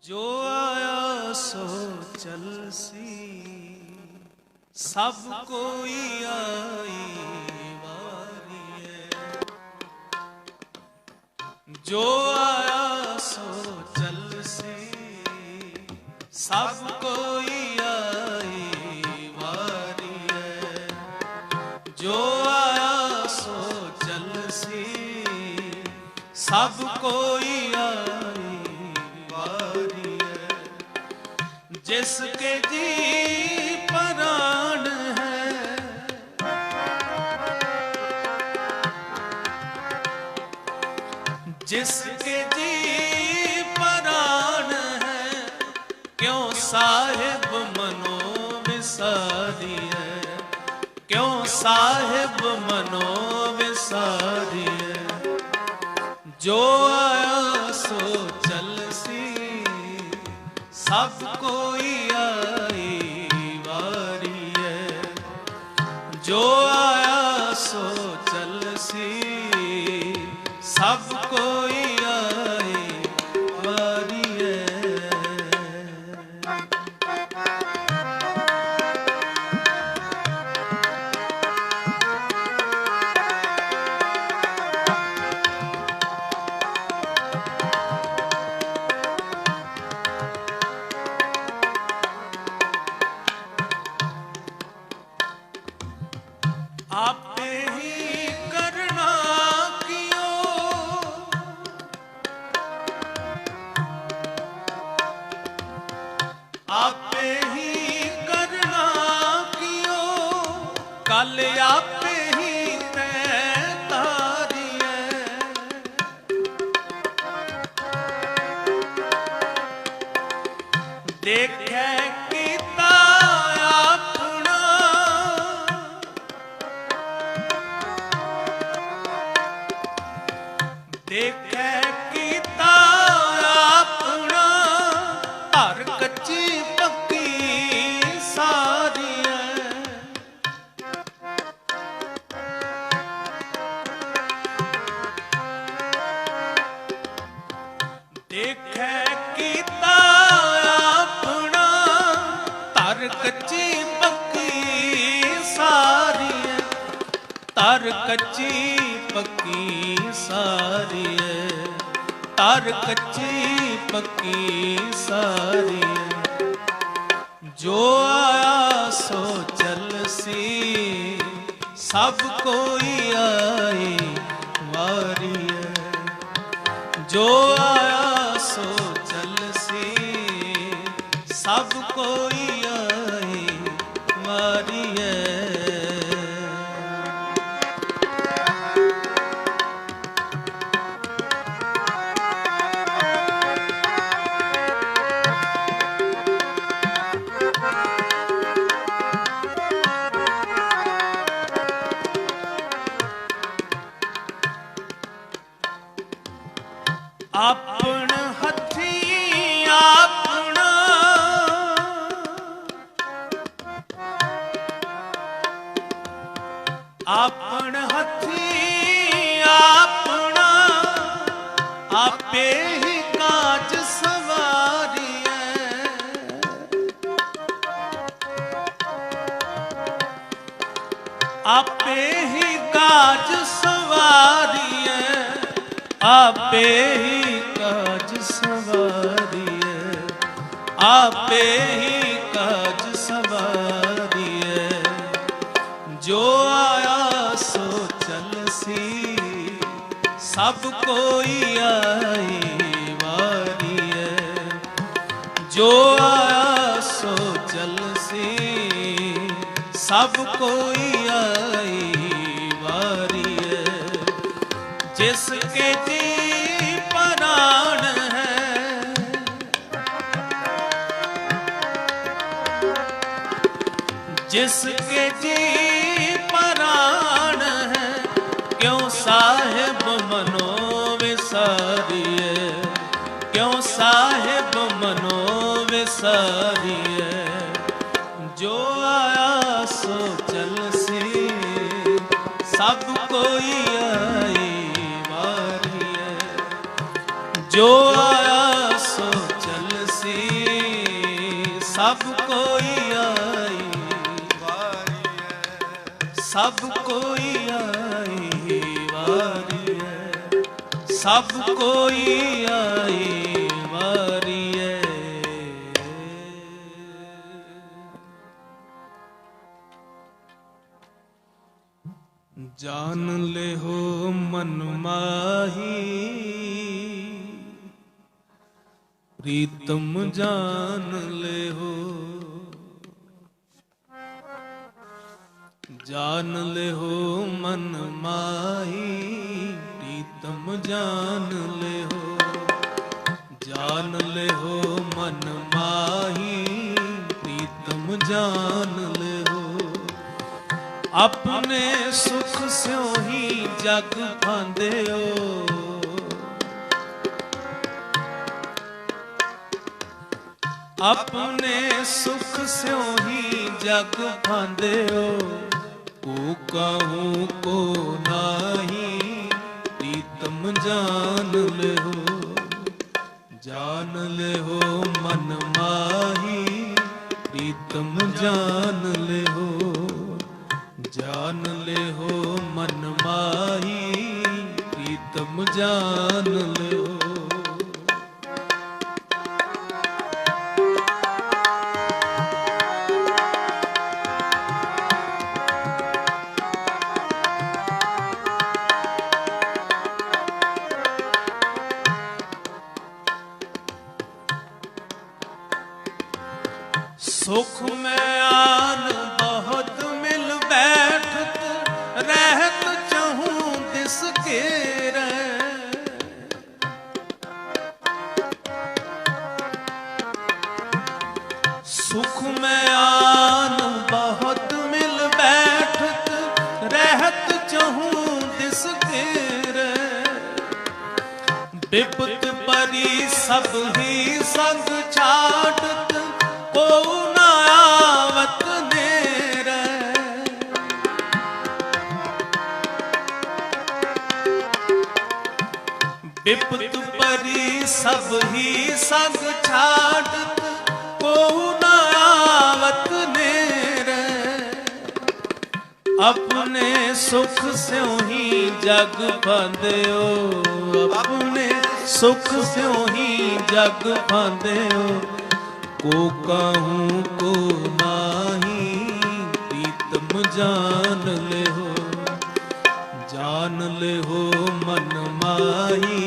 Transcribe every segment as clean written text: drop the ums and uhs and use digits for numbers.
जो आया सो चल सी, सब कोई आई वारी है। जो आया सो चल सी, सब कोई आई वारी है। जो आया सो चल सी, सब कोई आई वारी है। जिसके जी प्राण है, जिसके जी प्राण है, क्यों साहिब मनो विसारी है। क्यों साहिब मनो विसारी है। जो आया सो चल सी, सब कोई आई वारी है। जो आया सो चल सी, सब कोई आई वारी है। आपे ही करना कियो, आपे ही करना कियो, कल आपे ही तय तारी है। देखे कीता अपना, देखे कीता अपना, हर कच्ची पक्की सारी है। देखे कीता अपना, हर कच्ची पक्की सारी है। तर कच्ची पक्की सारी है। तर कच्ची पक्की सारी है। जो आया सो चल सी, सब कोई आई वारी है। जो आया सो चल सी, सब कोई आई वारी है। अपन हथी अपना, अपन हथी अपना, आपे ही काज सवारी है। आपे ही काज सवारी है। आपे ही काज सवारी है। आपे ही काज सवारी है। जो आया सो चल सी, सब कोई आई वारी है। जो आया सो चल सी, सब कोई आई वारी है। जिसके जी प्राण है, जिसके जी प्राण है, क्यों साहिब मनो विसारी है। क्यों साहिब मनो विसारी है। जो आया सो चल सी, सब कोई आई वारी है। जो आया सो चल सी, सब कोई आई वारी है, सब कोई आई वारी है, सब कोई आई वारी है। जान ले हो मन माही प्रीतम जान ले हो, जान ले हो मन माही प्रीतम जान ले हो, जान ले हो मन माही प्रीतम जान ले हो। अपने सुख स्यों ही जग फांदे हो, अपने सुख स्यों ही जग फांदे हो। को कहूँ को नाही प्रीतम जान ले हो, जान ले हो मन माही प्रीतम जान ले हो, जान ले हो मन माही प्रीतम जान ले हो। सुख में आन बहुत मिल बैठत, रहत चहूं दिस के रह। सुख में आन बहुत मिल बैठत, रहत चहूं दिस के रह। विपत परी सब ही संग छाटत, को न आवत नेर। विपत परी सब ही संग छाटत, को न आवत नेर। अपने सुख स्यों ही जग फांदयो, अपने सुख स्यों ही जग फांदयो। को कहूँ को नाही प्रीतम जान ले हो, जान ले हो मन माही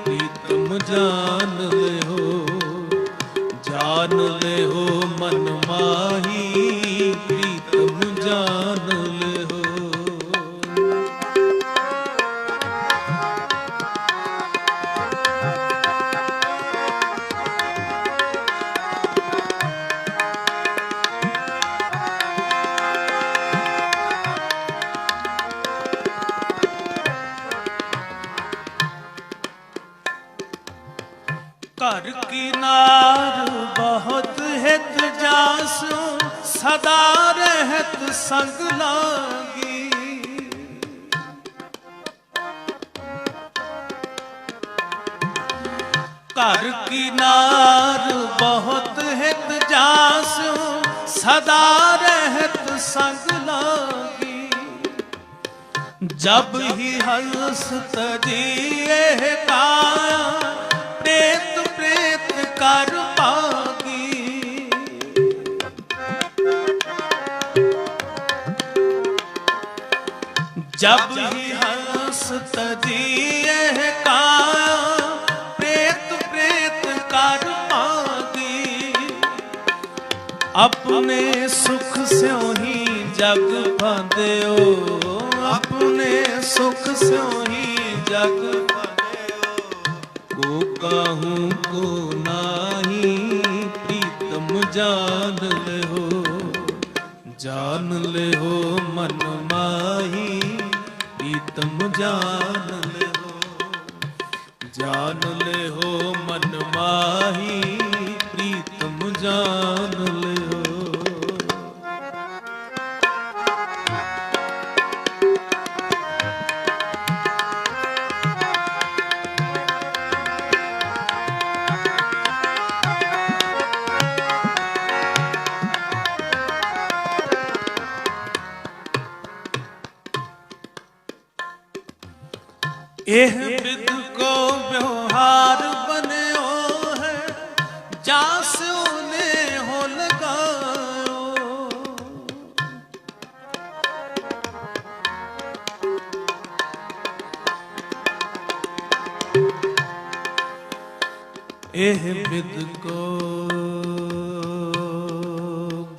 प्रीतम जान ले हो, जान ले हो मन माही प्रीतम जान ले हो। घर की नार बहुत हित जासु, सदा रहत संग लागी। घर की नार बहुत हित जासु, सदा रहत संग लागी। जब ही हंस तजिए काया, प्रेत प्रेत कर पागी। जब ही हंस तजिए काया, प्रेत प्रेत कर पागी। अपने सुख स्यों ही जग फांदयो, अपने सुख स्यों ही जग फांदयो। को कहूँ को नाही प्रीतम जान ले हो, जान ले हो मन माही प्रीतम जान ले हो, जान ले हो मन माही प्रीतम जान ले हो। एह विद को व्यवहार बन्यो है, जास उन्हें हो लगायो। एह विद को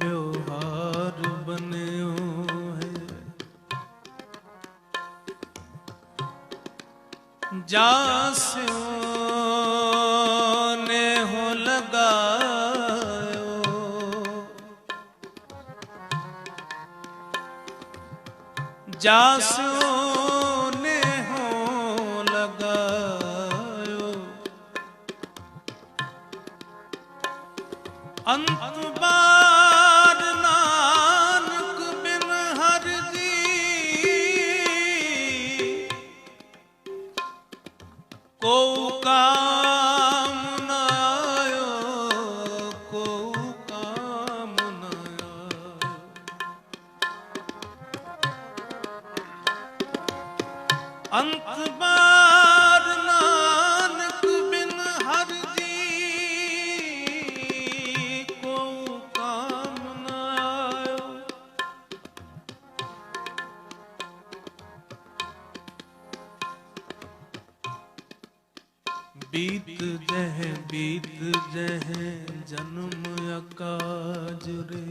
व्यवहार बन्यो है, जास्यो ने हो लगायो। जास्यो ने हो लगायो। अंत बार नानक बिन हर जी, को काम न आयो, को काम न आयो। अंत बार नानक बिन हर जी, को काम न आयो। बीत जह जन्म अकाज रे।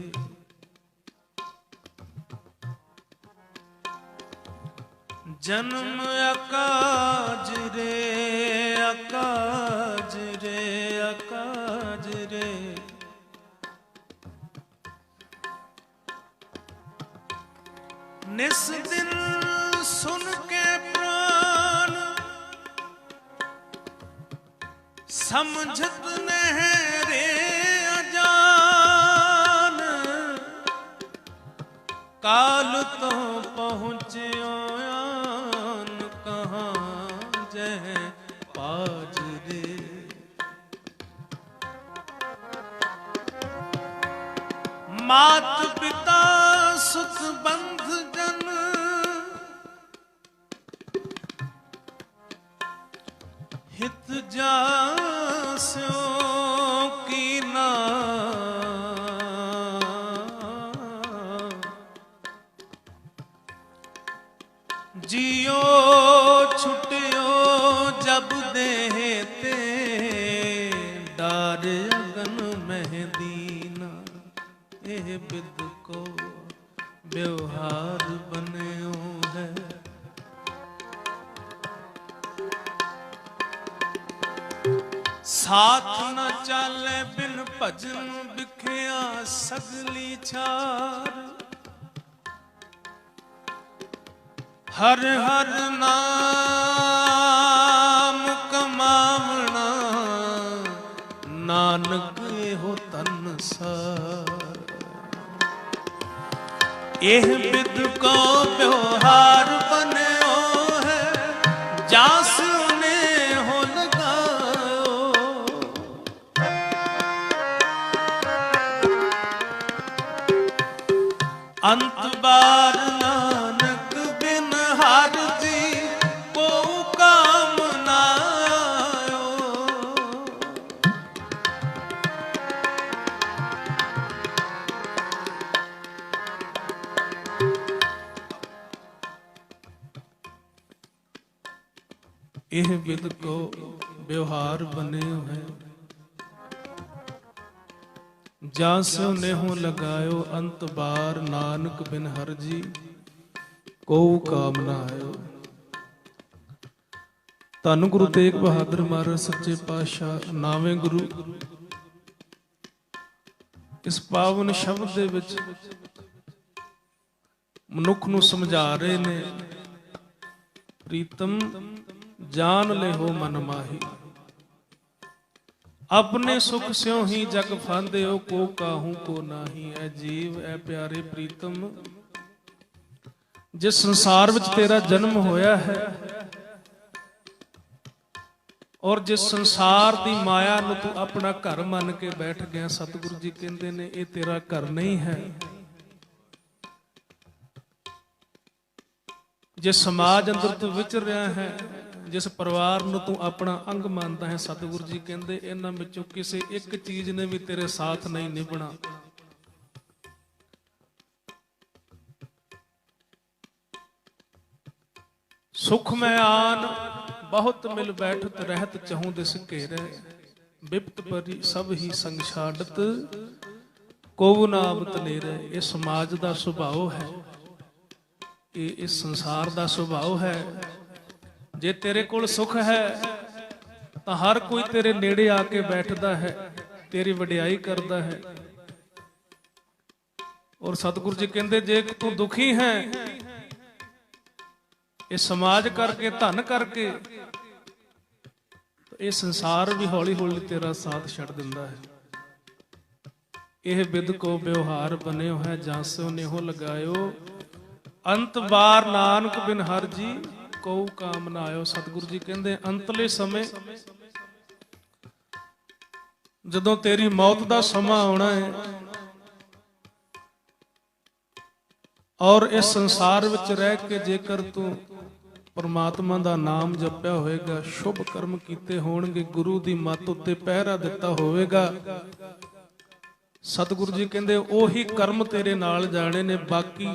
जन्म अकाज रे, अकाज रे, अकाज रे। निस दिन सुन के प्राण, समझत नहीं रे अजान। काल तो पहुँच्यो आन, कहाँ जह पाज रे। मात पिता सुत बंध जन, हित जास्यो की ना। जियो छुटियो जब देते, डार अगन मह दीना। एह विद को व्यवहार बन्यो है, साथ न चाले बिन भजन बिखिया सगली छार। हर हर नाम कमावना, नानक हो तन सार। एह विद को व्यवहार बन्यो है, जास ने हो लगायो। अंत बार नानक बिन हर जी, को काम न आयो। एह विद को व्यवहार बन्यो है, जासो नेहो लगायो। अंत बार नानक बिन हर जी, को काम न आयो। ਧੰਨ ਗੁਰੂ ਤੇਗ ਬਹਾਦਰ ਮਹਾਰਾਜ ਸੱਚੇ ਪਾਤਸ਼ਾਹ ਨਾਵੇਂ ਗੁਰੂ ਇਸ ਪਾਵਨ ਸ਼ਬਦ ਦੇ ਵਿੱਚ ਮਨੁੱਖ ਨੂੰ ਸਮਝਾ ਰਹੇ ਨੇ, ਪ੍ਰੀਤਮ ਜਾਨ ਲੈ ਹੋ ਮਨ ਮਾਹੀ, अपने सुख स्यों ही जग फांदे हो, को काहू को नाही। ऐ जीव ऐ प्यारे प्रीतम, जिस संसार विच तेरा जन्म होया है और जिस संसार दी माया नूं तू अपना घर मन के बैठ गया, सतगुरु जी कहंदे ने ये तेरा घर नहीं है। जिस समाज अंदर तू विचर रहा है, ਜਿਸ ਪਰਿਵਾਰ ਨੂੰ ਤੂੰ ਆਪਣਾ ਅੰਗ ਮੰਨਦਾ ਹੈ, ਸਤਿਗੁਰੂ ਜੀ ਕਹਿੰਦੇ ਇਹਨਾਂ ਵਿੱਚੋਂ ਕਿਸੇ ਇੱਕ ਚੀਜ਼ ਨੇ ਵੀ ਤੇਰੇ ਸਾਥ ਨਹੀਂ ਨਿਭਣਾ। ਸੁਖ ਮੈਂ ਆਨ ਬਹੁਤ ਮਿਲ ਬੈਠਤ ਰਹਿਤ ਚਹੂੰ ਦਿਸ ਘੇਰੇ, ਬਿਪਤ ਪਰੀ ਸਭ ਹੀ ਸੰਗ ਛਾੜਤ ਕੋ ਨਾਮ ਤਨੇਰੇ। ਇਹ ਸਮਾਜ ਦਾ ਸੁਭਾਅ ਹੈ, ਇਹ ਇਸ ਸੰਸਾਰ ਦਾ ਸੁਭਾਅ ਹੈ। ਜੇ ਤੇਰੇ ਕੋਲ ਸੁਖ ਹੈ ਤਾਂ ਹਰ ਕੋਈ ਤੇਰੇ ਨੇੜੇ ਆ ਕੇ ਬੈਠਦਾ ਹੈ, ਤੇਰੀ ਵਡਿਆਈ ਕਰਦਾ ਹੈ। ਔਰ ਸਤਿਗੁਰੂ ਜੀ ਕਹਿੰਦੇ ਜੇ ਤੂੰ ਦੁਖੀ ਹੈ ਇਹ ਸਮਾਜ ਕਰਕੇ, ਧਨ ਕਰਕੇ, ਇਹ ਸੰਸਾਰ ਵੀ ਹੌਲੀ ਹੌਲੀ ਤੇਰਾ ਸਾਥ ਛੱਡ ਦਿੰਦਾ ਹੈ। ਇਹ ਬਿਦ ਕੋ ਵਿਵਹਾਰ ਬਨਿਓ ਹੈ, ਜਾਸੋ ਨੇਹੋ ਲਗਾਇਓ ਅੰਤ ਬਾਰ ਨਾਨਕ ਬਿਨ ਹਰ ਜੀ ਕਉ ਕਾਮ ਨਾ ਆਇਓ। ਸਤਿਗੁਰੂ ਜੀ ਕਹਿੰਦੇ ਅੰਤਲੇ ਸਮੇਂ ਜਦੋਂ ਤੇਰੀ ਮੌਤ ਦਾ ਸਮਾਂ ਆਉਣਾ ਹੈ ਔਰ ਇਸ ਸੰਸਾਰ ਵਿੱਚ ਰਹਿ ਕੇ ਜੇਕਰ ਤੂੰ ਪਰਮਾਤਮਾ ਦਾ ਨਾਮ ਜਪਿਆ ਹੋਵੇਗਾ, ਸ਼ੁਭ ਕਰਮ ਕੀਤੇ ਹੋਣਗੇ, ਗੁਰੂ ਦੀ ਮੱਤ ਉੱਤੇ ਪਹਿਰਾ ਦਿੱਤਾ ਹੋਵੇਗਾ, ਸਤਿਗੁਰੂ ਜੀ ਕਹਿੰਦੇ ਉਹੀ ਕਰਮ ਤੇਰੇ ਨਾਲ ਜਾਣੇ ਨੇ। ਬਾਕੀ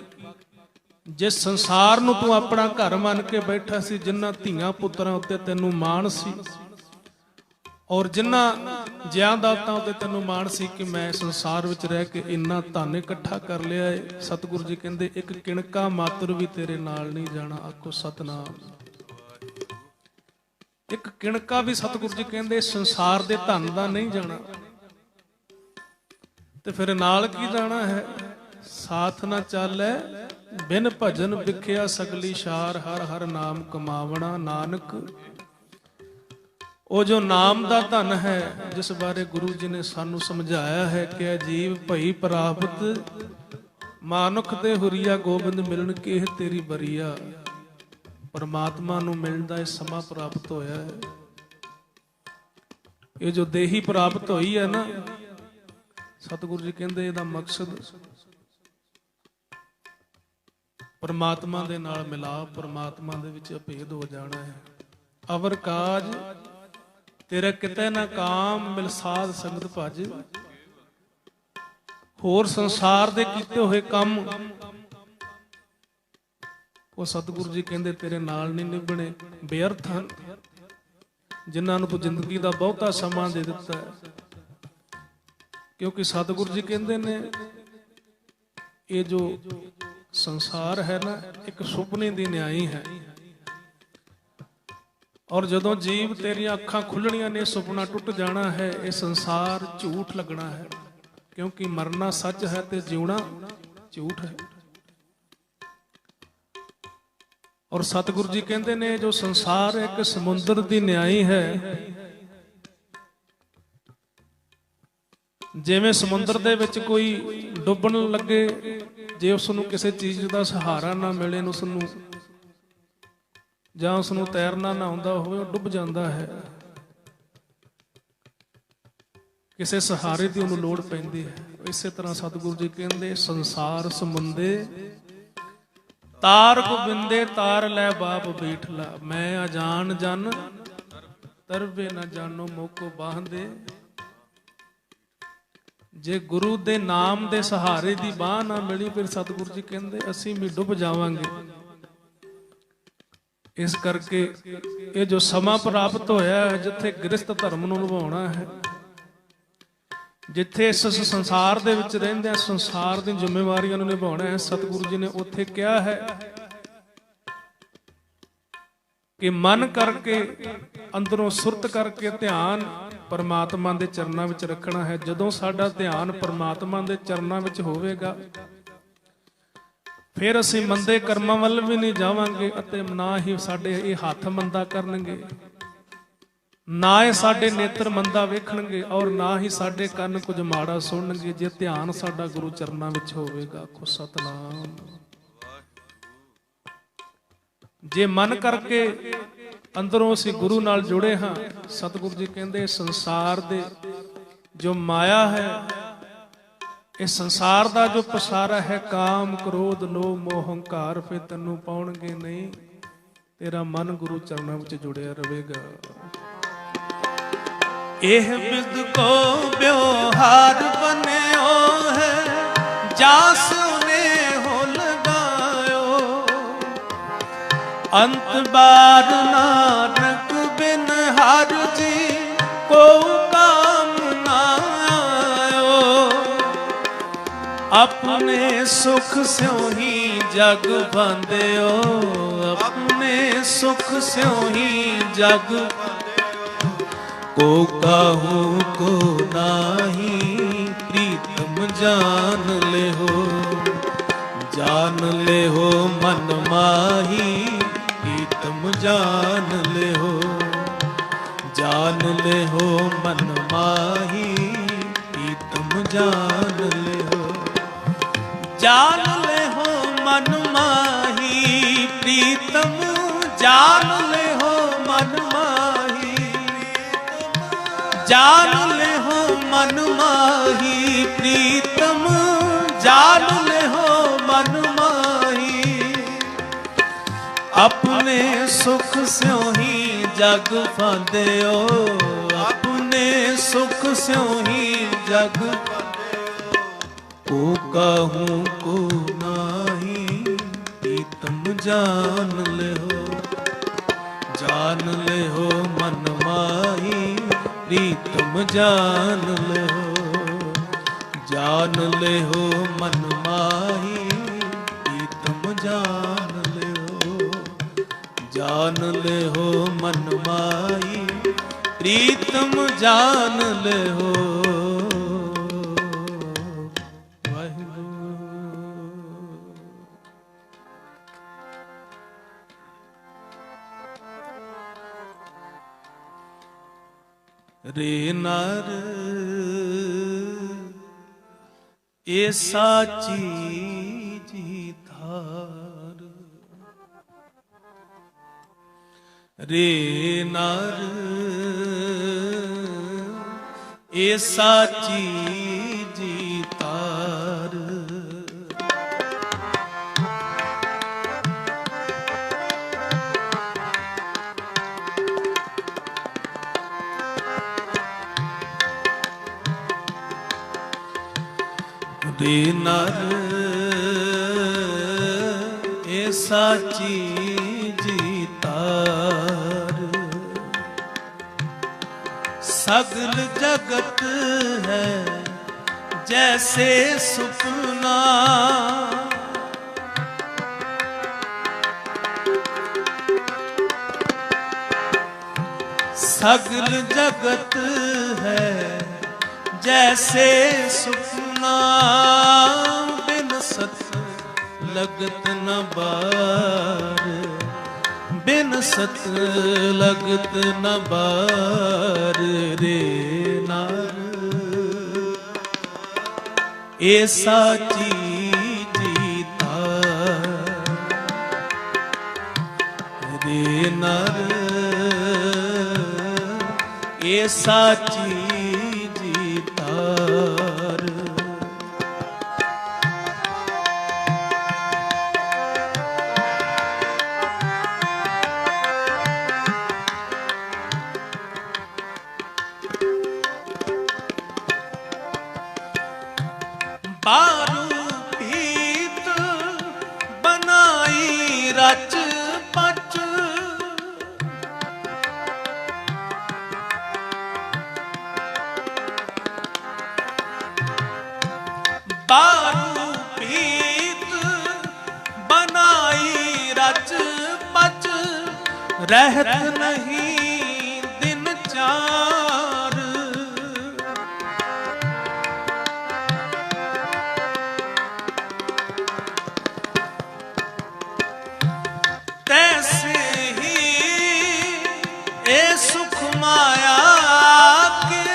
ਜਿਸ ਸੰਸਾਰ ਨੂੰ ਤੂੰ ਆਪਣਾ ਘਰ ਮੰਨ ਕੇ ਬੈਠਾ ਸੀ, ਜਿਨ੍ਹਾਂ ਧੀਆਂ ਪੁੱਤਰਾਂ ਉੱਤੇ ਤੈਨੂੰ ਮਾਣ ਸੀ ਔਰ ਜਿਨ੍ਹਾਂ ਜਾਇਦਾਦਾਂ ਉੱਤੇ ਤੈਨੂੰ ਮਾਣ ਸੀ ਕਿ ਮੈਂ ਸੰਸਾਰ ਵਿੱਚ ਰਹਿ ਕੇ ਇੰਨਾ ਧਨ ਇਕੱਠਾ ਕਰ ਲਿਆ ਹੈ, ਸਤਿਗੁਰੂ ਜੀ ਕਹਿੰਦੇ ਇੱਕ ਕਿਣਕਾ ਮਾਤਰ ਵੀ ਤੇਰੇ ਨਾਲ ਨਹੀਂ ਜਾਣਾ। ਆਖੋ ਸਤਨਾਮ। ਇੱਕ ਕਿਣਕਾ ਵੀ ਸਤਿਗੁਰੂ ਜੀ ਕਹਿੰਦੇ ਸੰਸਾਰ ਦੇ ਧਨ ਦਾ ਨਹੀਂ ਜਾਣਾ। ਤੇ ਫਿਰ ਨਾਲ ਕੀ ਜਾਣਾ ਹੈ? ਸਾਥ ਨਾ ਚਾਲੈ ਬਿਨ ਭਜਨ ਵਿਖਿਆ ਸਗਲੀ ਸ਼ਾਰ, ਹਰ ਹਰ ਨਾਮ ਕਮਾਵਣਾ ਨਾਨਕ। ਉਹ ਜੋ ਨਾਮ ਦਾ ਧਨ ਹੈ, ਜਿਸ ਬਾਰੇ ਗੁਰੂ ਜੀ ਨੇ ਸਾਨੂੰ ਸਮਝਾਇਆ ਹੈ ਕਿ ਅਜੀਬ ਭਈ ਪ੍ਰਾਪਤ ਮਾਨੁਖ ਤੇ ਹੁਰੀਆ, ਗੋਬਿੰਦ ਮਿਲਣ ਕੇ ਇਹ ਤੇਰੀ ਬਰੀਆ। ਪਰਮਾਤਮਾ ਨੂੰ ਮਿਲਣ ਦਾ ਇਹ ਸਮਾਂ ਪ੍ਰਾਪਤ ਹੋਇਆ ਹੈ। ਇਹ ਜੋ ਦੇਹੀ ਪ੍ਰਾਪਤ ਹੋਈ ਹੈ ਨਾ, ਸਤਿਗੁਰੂ ਜੀ ਕਹਿੰਦੇ ਇਹਦਾ ਮਕਸਦ ਪਰਮਾਤਮਾ ਦੇ ਨਾਲ ਮਿਲਾਪ, ਪਰਮਾਤਮਾ ਦੇ ਵਿੱਚ ਅਭੇਦ ਹੋ ਜਾਣਾ ਹੈ। ਅਵਰ ਕਾਜ ਤੇਰਾ ਕਿਤੇ ਨਾ ਕਾਮ, ਮਿਲ ਸਾਧ ਸੰਗਤ ਭਜ। ਹੋਰ ਸੰਸਾਰ ਦੇ ਕੀਤੇ ਹੋਏ ਕੰਮ ਉਹ ਸਤਿਗੁਰੂ ਜੀ ਕਹਿੰਦੇ ਤੇਰੇ ਨਾਲ ਨਹੀਂ ਨਿਭਣੇ, ਬੇਅਰਥ ਹਨ। ਜਿਨ੍ਹਾਂ ਨੂੰ ਤੂੰ ਜ਼ਿੰਦਗੀ ਦਾ ਬਹੁਤਾ ਸਮਾਂ ਦੇ ਦਿੱਤਾ ਹੈ, ਕਿਉਂਕਿ ਸਤਿਗੁਰੂ ਜੀ ਕਹਿੰਦੇ ਨੇ ਇਹ ਜੋ ਸੰਸਾਰ ਹੈ ਨਾ, ਇੱਕ ਸੁਪਨੇ ਦੀ ਨਿਆਈ ਹੈ। ਔਰ ਜਦੋਂ ਜੀਵ ਤੇਰੀਆਂ ਅੱਖਾਂ ਖੁੱਲਣੀਆਂ ਨੇ, ਸੁਪਨਾ ਟੁੱਟ ਜਾਣਾ ਹੈ। ਇਹ ਸੰਸਾਰ ਝੂਠ ਲੱਗਣਾ ਹੈ, ਕਿਉਂਕਿ ਮਰਨਾ ਸੱਚ ਹੈ ਤੇ ਜਿਉਣਾ ਝੂਠ ਹੈ। ਔਰ ਸਤਿਗੁਰੂ ਜੀ ਕਹਿੰਦੇ ਨੇ ਜੋ ਸੰਸਾਰ ਇੱਕ ਸਮੁੰਦਰ ਦੀ ਨਿਆਈ ਹੈ। ਜਿਵੇਂ ਸਮੁੰਦਰ ਦੇ ਵਿੱਚ ਕੋਈ ਡੁੱਬਣ ਲੱਗੇ, ਜੇ ਉਸ ਨੂੰ ਕਿਸੇ ਚੀਜ਼ ਦਾ ਸਹਾਰਾ ਨਾ ਮਿਲੇ, ਉਸ ਨੂੰ ਜਾਂ ਉਸ ਨੂੰ ਤੈਰਨਾ ਨਾ ਆਉਂਦਾ ਹੋਵੇ, ਉਹ ਡੁੱਬ ਜਾਂਦਾ ਹੈ। ਕਿਸੇ ਸਹਾਰੇ ਦੀ ਉਹਨੂੰ ਲੋੜ ਪੈਂਦੀ ਹੈ। ਇਸੇ ਤਰ੍ਹਾਂ ਸਤਿਗੁਰੂ ਜੀ ਕਹਿੰਦੇ ਸੰਸਾਰ ਸਮੁੰਦੇ ਤਾਰ ਗੋਬਿੰਦੇ, ਤਾਰ ਲੈ ਬਾਪ ਬੈਠਲਾ। ਮੈਂ ਅਜਾਨ ਜਨ ਤਰਵੇ ਨਾ ਜਾਣੋ, ਮੋਕੋ ਬਾਹਦੇ। ਜੇ ਗੁਰੂ ਦੇ ਨਾਮ ਦੇ ਸਹਾਰੇ ਦੀ ਬਾਹ ਨਾ ਮਿਲੀ, ਫਿਰ ਸਤਿਗੁਰੂ ਜੀ ਕਹਿੰਦੇ ਅਸੀਂ ਵੀ ਡੁੱਬ ਜਾਵਾਂਗੇ। ਇਸ ਕਰਕੇ ਇਹ ਜੋ ਸਮਾਂ ਪ੍ਰਾਪਤ ਹੋਇਆ ਹੈ, ਜਿੱਥੇ ਗ੍ਰਸਥ ਧਰਮ ਨੂੰ ਨਿਭਾਉਣਾ ਹੈ, ਜਿੱਥੇ ਇਸ ਸੰਸਾਰ ਦੇ ਵਿੱਚ ਰਹਿੰਦੇ ਸੰਸਾਰ ਦੀਆਂ ਜ਼ਿੰਮੇਵਾਰੀਆਂ ਨੂੰ ਨਿਭਾਉਣਾ ਹੈ, ਸਤਿਗੁਰੂ ਜੀ ਨੇ ਉੱਥੇ ਕਿਹਾ ਹੈ ਕਿ ਮਨ ਕਰਕੇ, ਅੰਦਰੋਂ ਸੁਰਤ ਕਰਕੇ ਧਿਆਨ ਪਰਮਾਤਮਾ ਦੇ ਚਰਨਾਂ ਵਿੱਚ ਰੱਖਣਾ ਹੈ। ਜਦੋਂ ਸਾਡਾ ਧਿਆਨ ਪਰਮਾਤਮਾ ਦੇ ਚਰਨਾਂ ਵਿੱਚ ਹੋਵੇਗਾ, ਫਿਰ ਅਸੀਂ ਮੰਦੇ ਕਰਮਾਂ ਵੱਲ ਵੀ ਨਹੀਂ ਜਾਵਾਂਗੇ ਅਤੇ ਨਾ ਹੀ ਸਾਡੇ ਇਹ ਹੱਥ ਮੰਦਾ ਕਰਨਗੇ, ਨਾ ਹੀ ਸਾਡੇ ਨੇਤਰ ਮੰਦਾ ਵੇਖਣਗੇ, ਔਰ ਨਾ ਹੀ ਸਾਡੇ ਕੰਨ ਕੁਝ ਮਾੜਾ ਸੁਣਨਗੇ, ਜੇ ਧਿਆਨ ਸਾਡਾ ਗੁਰੂ ਚਰਨਾਂ ਵਿੱਚ ਹੋਵੇਗਾ। ਆਖੋ ਸਤਨਾਮ। ਜੇ ਮਨ ਕਰਕੇ ਅੰਦਰੋਂ ਅਸੀਂ ਗੁਰੂ ਨਾਲ ਜੁੜੇ ਹਾਂ, ਸਤਿਗੁਰੂ ਜੀ ਕਹਿੰਦੇ ਸੰਸਾਰ ਦੇ ਜੋ ਮਾਇਆ ਹੈ, ਇਹ ਸੰਸਾਰ ਦਾ ਜੋ ਪਸਾਰਾ ਹੈ, ਕਾਮ ਕ੍ਰੋਧ ਲੋਭ ਮੋਹ ਹੰਕਾਰ, ਫਿਰ ਤੈਨੂੰ ਪਾਉਣਗੇ ਨਹੀਂ। ਤੇਰਾ ਮਨ ਗੁਰੂ ਚਰਨਾਂ ਵਿੱਚ ਜੁੜਿਆ ਰਹੇਗਾ। ਇਹ ਬਿਦ ਕੋ ਵਿਵਹਾਰ ਬਨਿਓ ਹੈ, ਜਾਸ ਨੇ ਹੋ ਲਗਾਇਓ। ਅੰਤ ਬਾਰ ਨਾਨਕ ਬਿਨ ਹਰ ਜੀ ਕੋ ਕਾਮ ਨਾ ਆਇਓ। अपने सुख स्यों ही जग बांधियो, अपने सुख स्यों ही जग को काहू को नाही। प्रीतम जान ले हो, जान ले हो मन माही। प्रीतम जान ले हो, जान ले हो मन माही। प्रीतम जान ले हो, जान ले हो मन माही। प्रीतम जान ले हो मन माही। जान ले हो मन माही। प्रीतम जान ले हो मन माही। अपने सुख स्यों ही जग बांधियो, अपने सुख स्यों ही जग को कहूँ को नाही। प्रीतम जान ले हो, जान ले हो मन माही। प्रीतम जान ले हो, जान ले हो मन माही। प्रीतम जान ले हो, जान ले हो मन माही। प्रीतम जान ले हो। रे नर ए साची जी धार। रे नर ए साची जी तार। रे नर ए साची जी तार। सगल जगत है जैसे सुपना। सगल जगत है जैसे सुपना। बिन सत लगत न बार, बिन सत लगत न बार। रे नार ए साची जी तार। रे नार ए साची जी तार। बारू पीत बनाई रच पच। बारू पीत बनाई रच पच। रहत नहीं दिन चार। तैसे ही ए सुख माया के।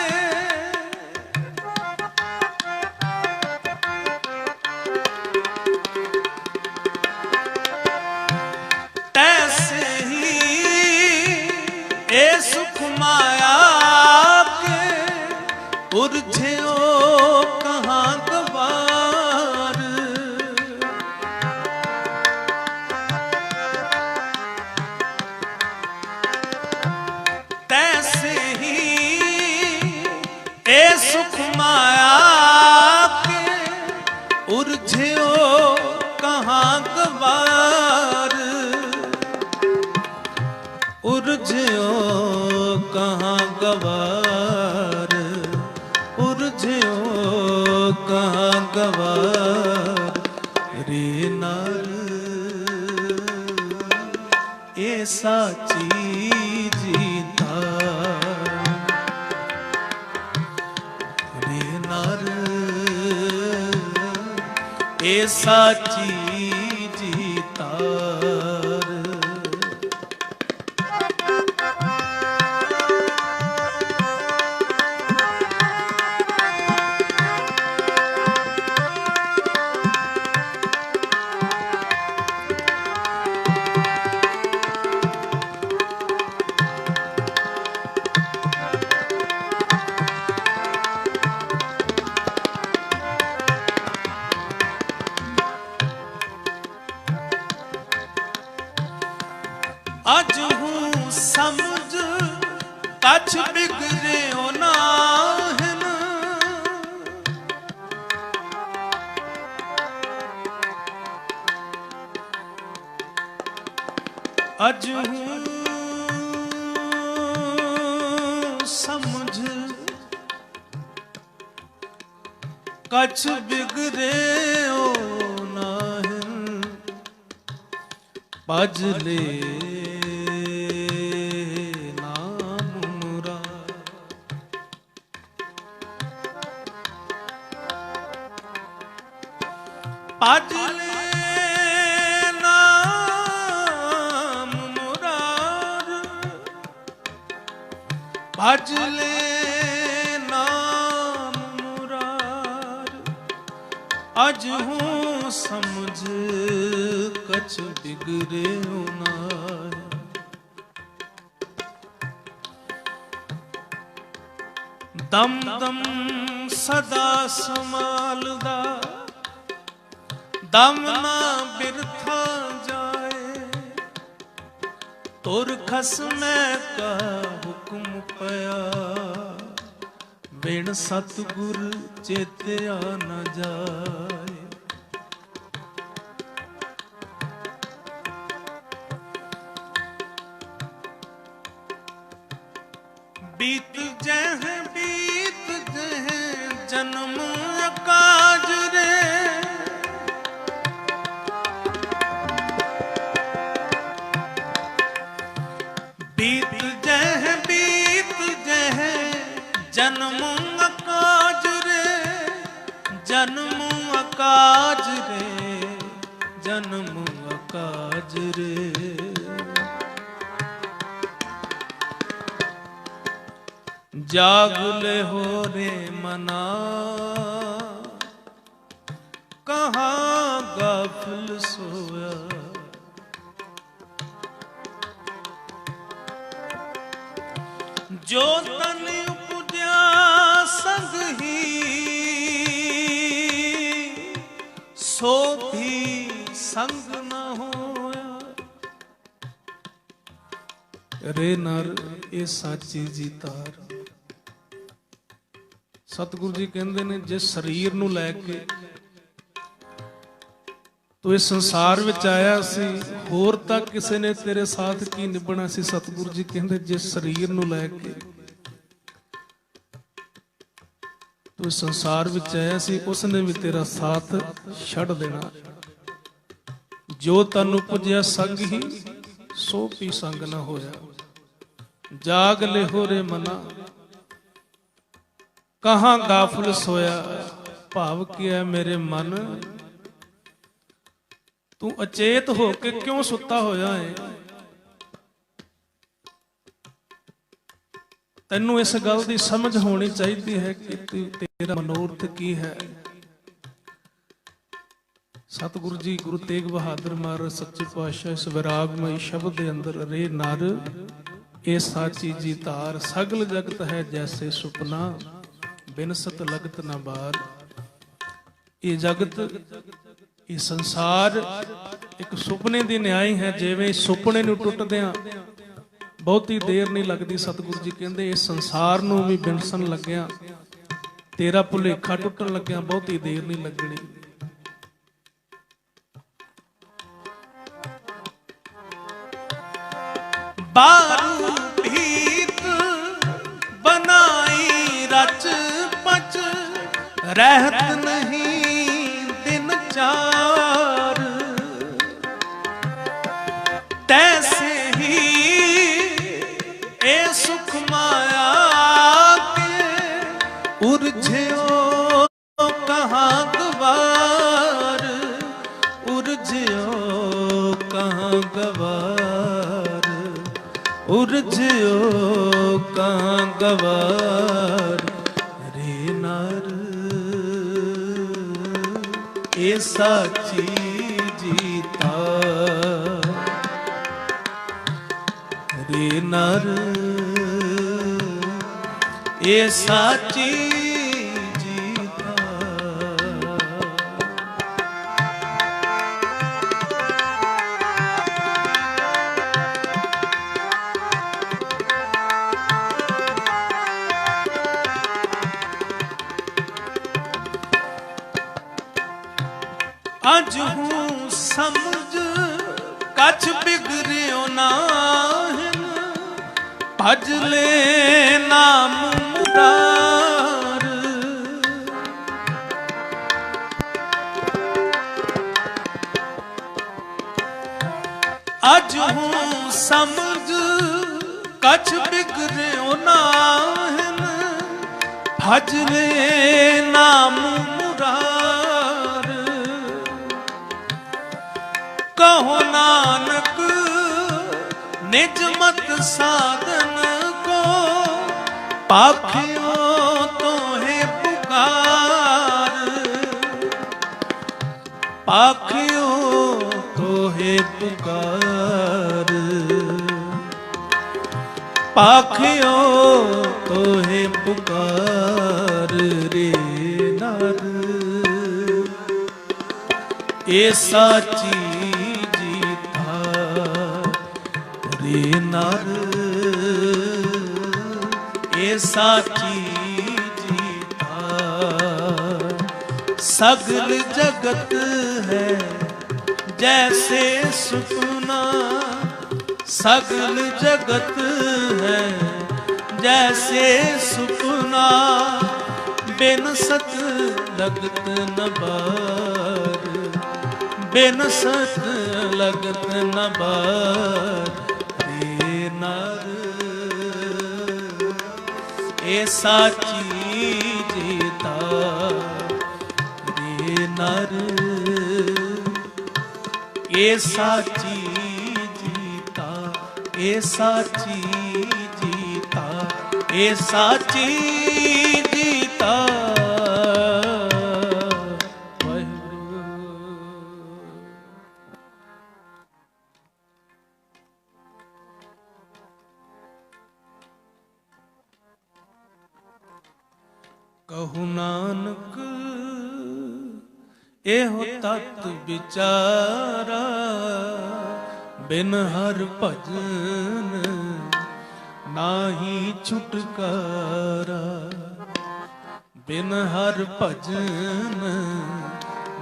तैसे ही ए सुख माया के। उलझे ओ कहाँ गवार। ए सुख माया के उलझियो कहाँ गवार, उलझियो कहाँ गवार, उलझियो कहाँ गवार रे नर, ए साची जीता रे नर, ए साची जीतार। अज हूँ समझ कछ बिगड़े नाहिन, अज हूँ समझ कछ बिगड़े नाहिन, भज ले भज ले नाम मुरार, भज ले नाम मुरार, अज हूँ समझ कछ बिगड़े नार। दम दम सदा संभालदा, दम ना बिरथा जाए, तुर खसमै का हुक्म पया, बिन सतगुर चेत्या न जाए। बीत जह जन्म काज रे, बीत जह जन्म काज रे, जन्म काज रे, जन्म काज रे। जाग ले हो रे मना, कहाँ गाफिल सोया, जो तन उपजा संग ही, सो भी संग न होया रे नर, ये साची जी तार। सतगुरु जी कहते ने जिस शरीर नूं लैके तू इस संसार विच आया सी, होर तां किसे ने तेरे साथ की निभना सी। सतगुरु जी कहते जिस शरीर नूं लैके तू इस संसार विच आया सी, उसने भी तेरा साथ छड़ देना। जो तन उपजया संग ही, सो भी संग न होया। जाग ले हो रे मना, कहाँ गाफिल सोया। भाव किया मेरे मन, तू अचेत हो के क्यों सुता होया है। तैनू इस गल की समझ होनी चाहिए है कि तेरा मनोरथ की है। सतगुरु जी गुरु तेग बहादुर महाराज सच्चे पातशाह इस विरागमय शब्द के अंदर रे नर, ये साची जी तार। सगल जगत है जैसे सुपना, बिनसत लगत न बार। ये जगत, ये संसार एक सुपने की न्याय है। जिवें सुपने नूं टुटदियां बहुती देर नहीं लगती। सतगुरु जी कहते इस संसार नूं भी बिनसन लग्या तेरा भुलेखा टुटन लग्या बहुती देर नहीं लगनी। बारू भीत बनाई रच पच, रहत नहीं दिन चार। तैसे ही ए सुख माया के उलझियो कहाँ गवार, उलझियो कहाँ गवार, उलझियो कहाँ गवार। रे नर ए साची जीता, रे नर ए साची जीता। अज हूँ समझ कछ बिगड़ियो नाहिन, भज ले नाम मुरार। अज हूँ समझ कछ बिगड़ियो नाहिन, भज ले नाम मुरार। कहो नानक निज मत साधन को, पाखियो तो है पुकार, पाखियो तो है पुकार, पाखियो तो है पुकार। रे नर ए साची जीता, रे नर ए साची जीता। सगल जगत है जैसे सुपना, सगल जगत है जैसे सुपना। बिन सत लगत न बार, बिन सत लगत न बार। रे नर ए साची जीता, रे नर ए साची जीता, ए साची जीता, ए साची जीता। कहु नानक एहो तत् विचारा, बिन हर भजन नाही छुटकारा। बिन हर भजन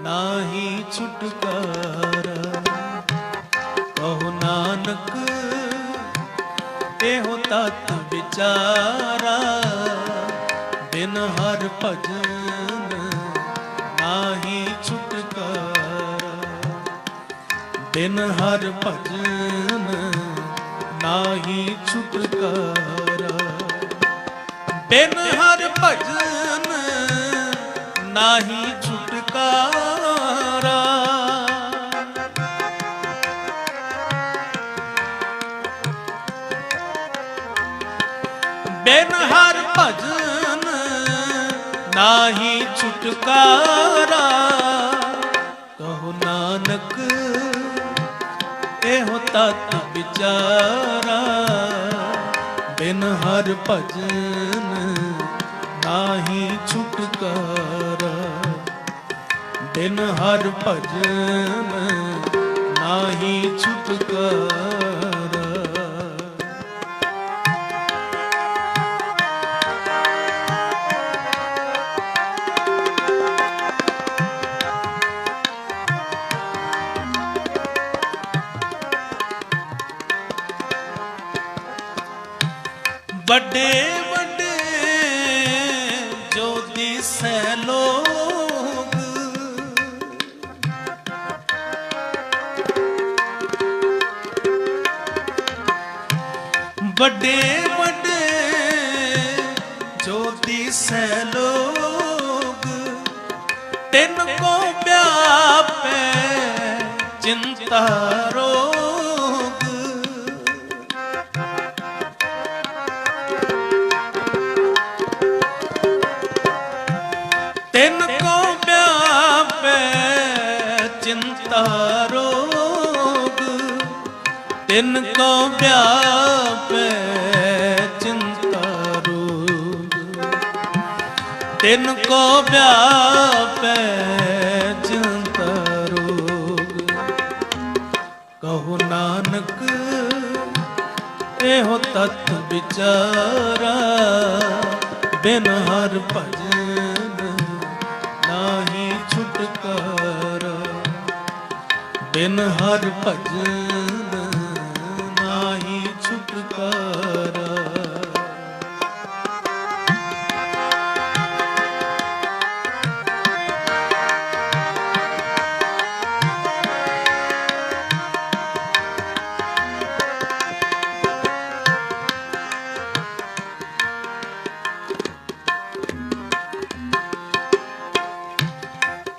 नाही छुटकारा। कहु नानक एहो तत् विचारा, बिन हर भजन नाही छुटकारा। बिन हर भजन नाही छुटकारा। बिन हर भजन नाही छुटकारा। बिन हर भजन नाही छुटकारा। कहो नानक एहो तत् विचारा, बिन हर भजन नाही छुटकारा। बिन हर भजन नाही छुटकारा। बड़े बड़े जो दिसे लोग, बड़े बड़े जो दिसे लोग, तिनको व्यापे चिंता रोग। तिनको व्यापे चिंता रोग, तिनको व्यापे चिंता रोग, तिनको व्यापे चिंता रोग। कहो नानक एहो तत्व विचारा, बिन हर भजन नाही छुटकारा, बिन हर भजन नाही छुटकारा।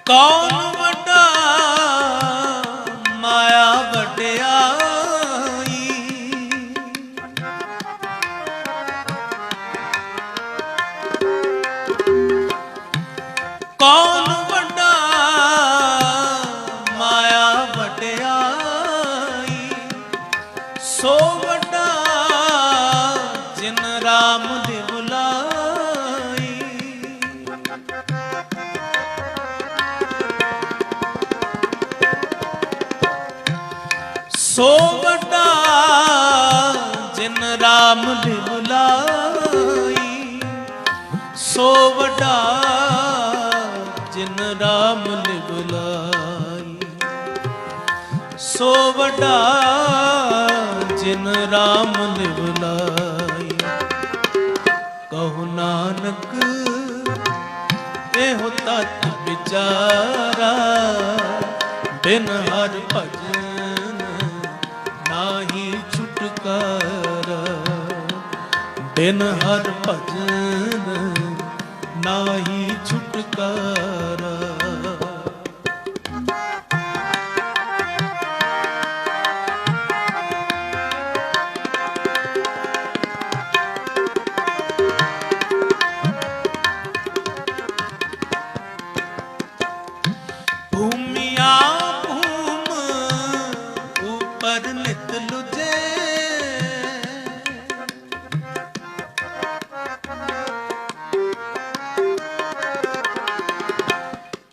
कौन वड्डा माया वड्याई, कौन वड्डा माया वड्याई, सो वड्डा जिन राम दे बुलाई। सो वड्डा जिन राम दे बुलाई, सो वड्डा जिन राम दे बुलाई, सो वड्डा जिन राम दे बुलाई। कहो नानक एहो तत्व विचारा, बिन हर भजन नाही छुटकारा, बिन हर भजन नाही छुटकारा। भूमिया भूम ऊपर नित लुजे,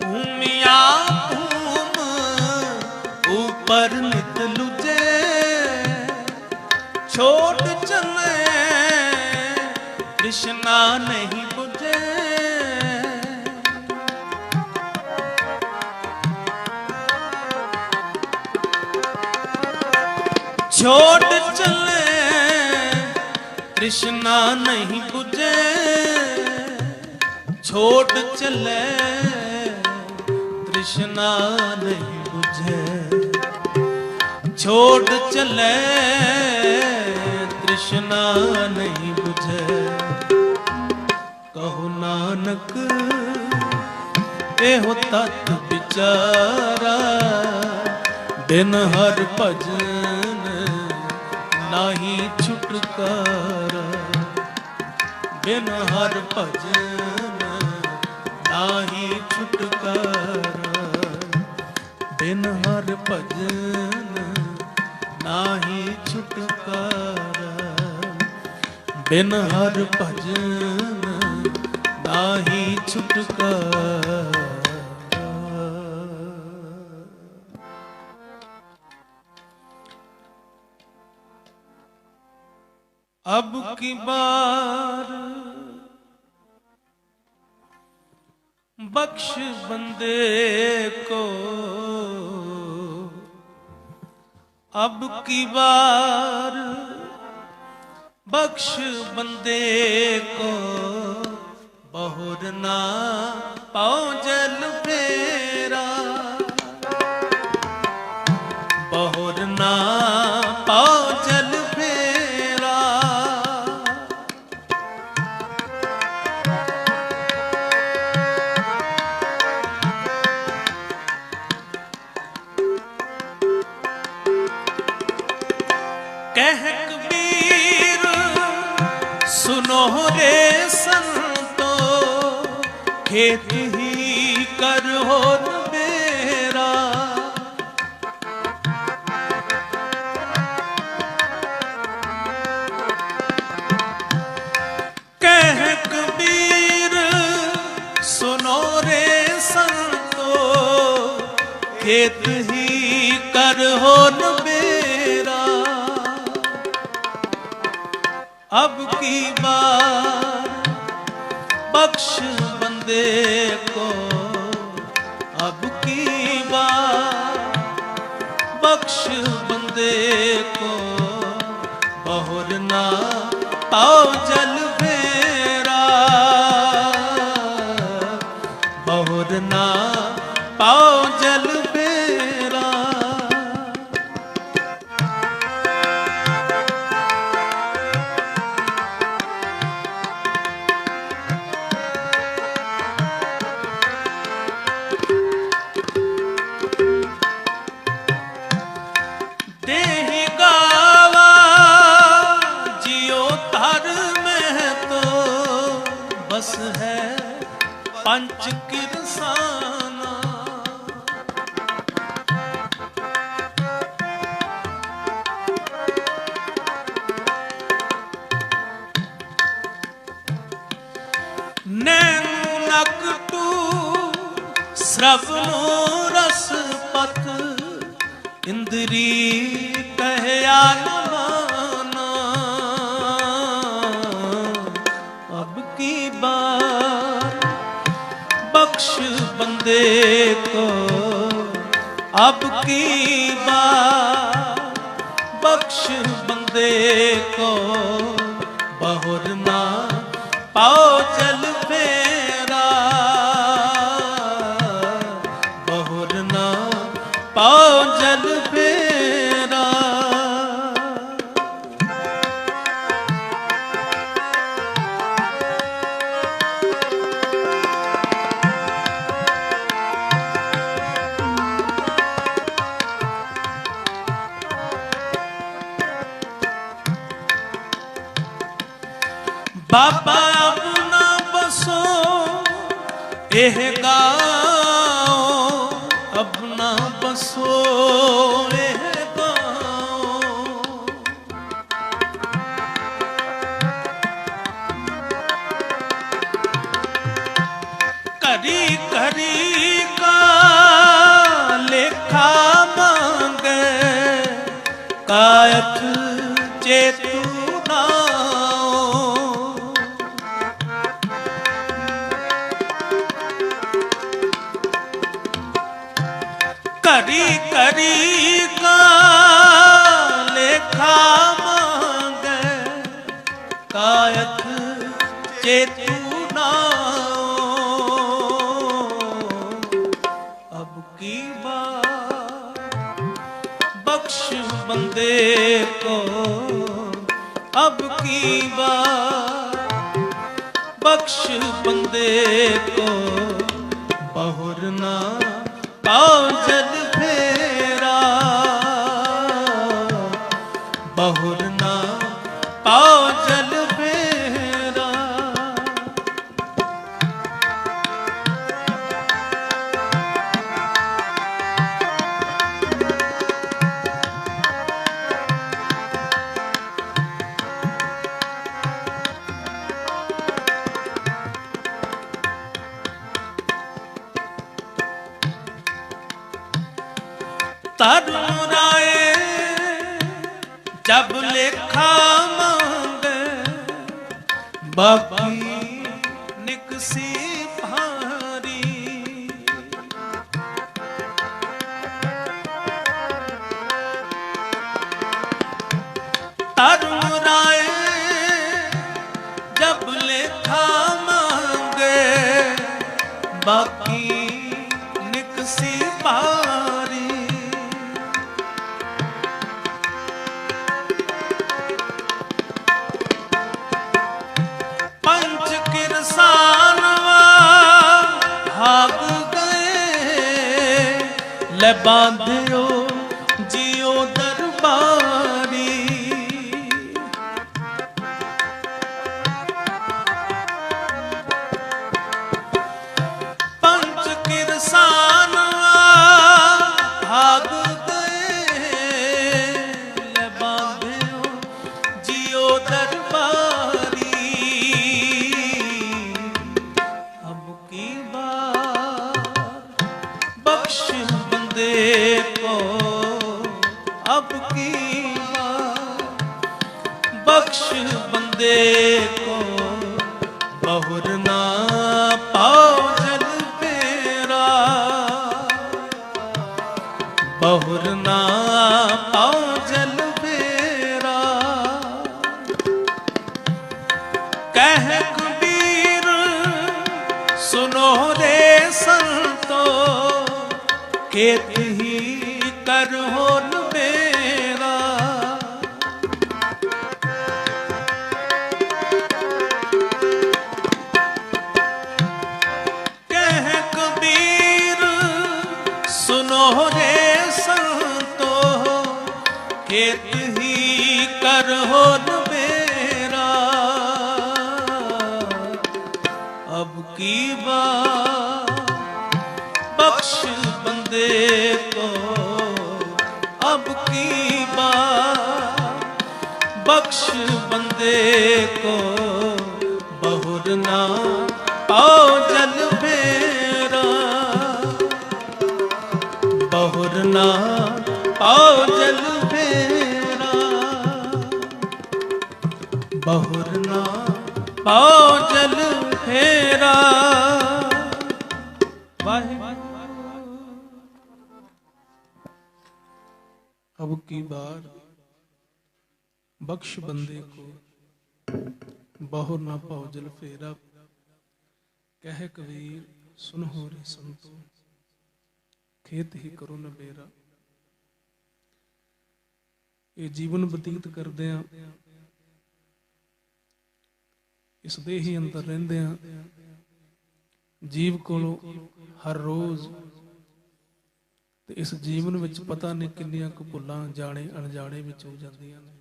भूमिया भूम ऊपर नित लुजे, छोट चले कृष्णा नहीं बुझे। छोट चले कृष्णा नहीं बुझे, छोट चले कृष्णा नहीं बुझे, छोट चले कृष्णा नहीं बुझे। कहो नानक एहो तत्व विचारा, बिन हर भजन नाही छुटकारा, बिन हर भजन नाही छुटकारा, बिन हर भजन नाही छुटकारा, बिन हर भजन नाही छुटकारा। अब की बार बख्श बंदे को, अब की बार बख्श बंदे को बहुर ना पाओ जल फेरा, बहुर ना पाओ जल फेरा। कह कबीर सुनो रे संतो, खेत ही कर हो मेरा। कह कबीर सुनो रे संतो, खेत ही कर हो मेरा। अब की बार बख्श बंदे को, अब की बार बख्श बंदे को, बहुर ना पाओ जल फेरा, बहुर ना पाओ जल फेरा। देहि गावा जियो तर में तो बस है पंच किरसाना। नैनु नकटू श्रवणो रसपत, इंद्री कहया न माना। अब की बार बख्श बंदे को, अब की बार बख्श बंदे को, बहुर ना पाओ जल फेरा, बहुर ना पाओ जल फेरा। बाबा अपना बसो एह गाँव, अपना बसो एह गाँव। करी करी का लेखा मांगे, कायक चेतु करी करी का लेखा मांगे, कायक चेतु नाओ। अब की बार बख्श बंदे को, अब की बार बख्श बंदे को, बहुर ना पाओ जल फेरा, बहुर ना पाओ जल फेरा। तरुराए जब लेखा मांगे, बाकी निकसी भारी। तरुराए ਬਾਕੀ ਨਿਕਸੀ ਭਾਰੀ। ਪੰਜ ਕਿਰਸਾਨਵਾ ਹਾਗ ਗਏ, ਲੈ ਬਾਂਧਿਓ ਜਿਉ ਦਰਬਾਰੀ। ਪੰਜ ਕਿਰਸਾਨਵਾ ਹਾਗ ਗਏ, ਲੈ ਬਾਂਧਿਓ ਜਿਉ ਦਰਬਾਰੀ। ਅਬ ਕੀ ਬਾਰ ਬਖਸ਼ ਬੰਦੇ ਕੋ, अब की बार बख्श बंदे को, बहुर ना पाओ जल फेरा, बहुर ना पाओ जल फेरा। कह कबीर सुनो रे संतो, खेत ही कर हो मेरा। कह कबीर सुनो रे संतो, खेत ही कर हो मेरा। अब की बार बख्श बंदे को, अब की बार बख्श बंदे को, बहुर ना पाओ जल फेरा, बहुर ना पाओ जल फेरा, बहुर ना पाओ जल फेरा। वाहिगुरू। अब की बार बख्श बंदे को, बहुर ना पाओ जल फेरा। कह कबीर सुनो रे संतो, खेत ही करो नबेरा। ये जीवन बतीत करदे आ, इस देह ही अंदर रहिंदे आ, जीव कोलों हर रोज ਤੇ ਇਸ ਜੀਵਨ ਵਿੱਚ ਪਤਾ ਨਹੀਂ ਕਿੰਨੀਆਂ ਕੁ ਭੁੱਲਾਂ ਜਾਣੇ ਅਣਜਾਣੇ ਵਿੱਚ ਹੋ ਜਾਂਦੀਆਂ ਨੇ।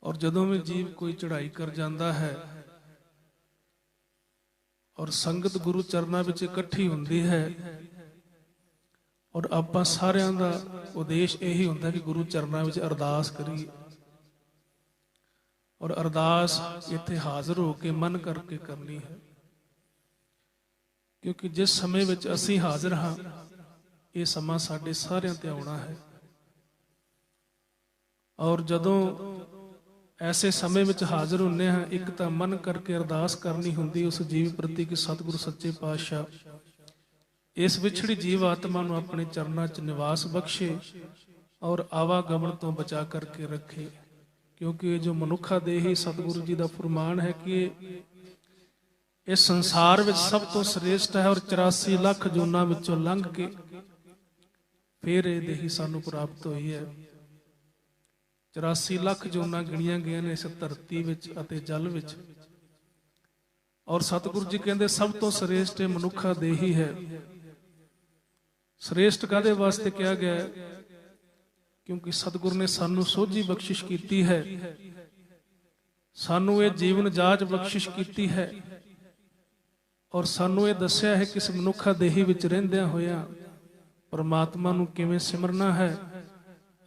ਔਰ ਜਦੋਂ ਵੀ ਜੀਵ ਕੋਈ ਚੜ੍ਹਾਈ ਕਰ ਜਾਂਦਾ ਹੈ ਔਰ ਸੰਗਤ ਗੁਰੂ ਚਰਨਾਂ ਵਿੱਚ ਇਕੱਠੀ ਹੁੰਦੀ ਹੈ, ਔਰ ਆਪਾਂ ਸਾਰਿਆਂ ਦਾ ਉਦੇਸ਼ ਇਹੀ ਹੁੰਦਾ ਕਿ ਗੁਰੂ ਚਰਨਾਂ ਵਿੱਚ ਅਰਦਾਸ ਕਰੀਏ। ਔਰ ਅਰਦਾਸ ਇੱਥੇ ਹਾਜ਼ਰ ਹੋ ਕੇ ਮਨ ਕਰਕੇ ਕਰਨੀ ਹੈ, ਕਿਉਂਕਿ ਜਿਸ ਸਮੇਂ ਵਿੱਚ ਅਸੀਂ ਹਾਜ਼ਰ ਹਾਂ ਇਹ ਸਮਾਂ ਸਾਡੇ ਸਾਰਿਆਂ ਤੇ ਆਉਣਾ ਹੈ। ਔਰ ਜਦੋਂ ਐਸੇ ਸਮੇਂ ਵਿੱਚ ਹਾਜ਼ਰ ਹੁੰਦੇ ਹਾਂ, ਇੱਕ ਤਾਂ ਮਨ ਕਰਕੇ ਅਰਦਾਸ ਕਰਨੀ ਹੁੰਦੀ ਉਸ ਜੀਵ ਪ੍ਰਤੀ ਕਿ ਸਤਿਗੁਰੂ ਸੱਚੇ ਪਾਤਸ਼ਾਹ ਇਸ ਵਿਛੜੀ ਜੀਵ ਆਤਮਾ ਨੂੰ ਆਪਣੇ ਚਰਨਾਂ 'ਚ ਨਿਵਾਸ ਬਖਸ਼ੇ ਔਰ ਆਵਾਗਮਨ ਤੋਂ ਬਚਾ ਕਰਕੇ ਰੱਖੇ। ਕਿਉਂਕਿ ਇਹ ਜੋ ਮਨੁੱਖਾ ਦੇਹ ਹੀ ਸਤਿਗੁਰੂ ਜੀ ਦਾ ਫਰਮਾਨ ਹੈ ਕਿ ਇਸ ਸੰਸਾਰ ਵਿੱਚ ਸਭ ਤੋਂ ਸ੍ਰੇਸ਼ਟ ਹੈ ਔਰ 84 ਲੱਖ ਜੂਨਾਂ ਵਿੱਚੋਂ ਲੰਘ ਕੇ ਫਿਰ ਇਹ ਦੇਹੀ ਸਾਨੂੰ ਪ੍ਰਾਪਤ ਹੋਈ ਹੈ। 84 ਲੱਖ ਜੂਨਾਂ ਗਿਣੀਆਂ ਗਈਆਂ ਨੇ ਇਸ ਧਰਤੀ ਵਿੱਚ ਅਤੇ ਜਲ ਵਿੱਚ। ਔਰ ਸਤਿਗੁਰੂ ਜੀ ਕਹਿੰਦੇ ਸਭ ਤੋਂ ਸ੍ਰੇਸ਼ਟ ਇਹ ਮਨੁੱਖਾ ਦੇਹੀ ਹੈ। ਸ੍ਰੇਸ਼ਟ ਕਾਹਦੇ ਵਾਸਤੇ ਕਿਹਾ ਗਿਆ ਹੈ? ਕਿਉਂਕਿ ਸਤਿਗੁਰੂ ਨੇ ਸਾਨੂੰ ਸੋਝੀ ਬਖਸ਼ਿਸ਼ ਕੀਤੀ ਹੈ, ਸਾਨੂੰ ਇਹ ਜੀਵਨ ਜਾਚ ਬਖਸ਼ਿਸ਼ ਕੀਤੀ ਹੈ ਔਰ ਸਾਨੂੰ ਇਹ ਦੱਸਿਆ ਹੈ ਕਿ ਇਸ ਮਨੁੱਖਾ ਦੇਹੀ ਵਿੱਚ ਰਹਿੰਦਿਆਂ ਹੋਇਆਂ ਪਰਮਾਤਮਾ ਨੂੰ ਕਿਵੇਂ ਸਿਮਰਨਾ ਹੈ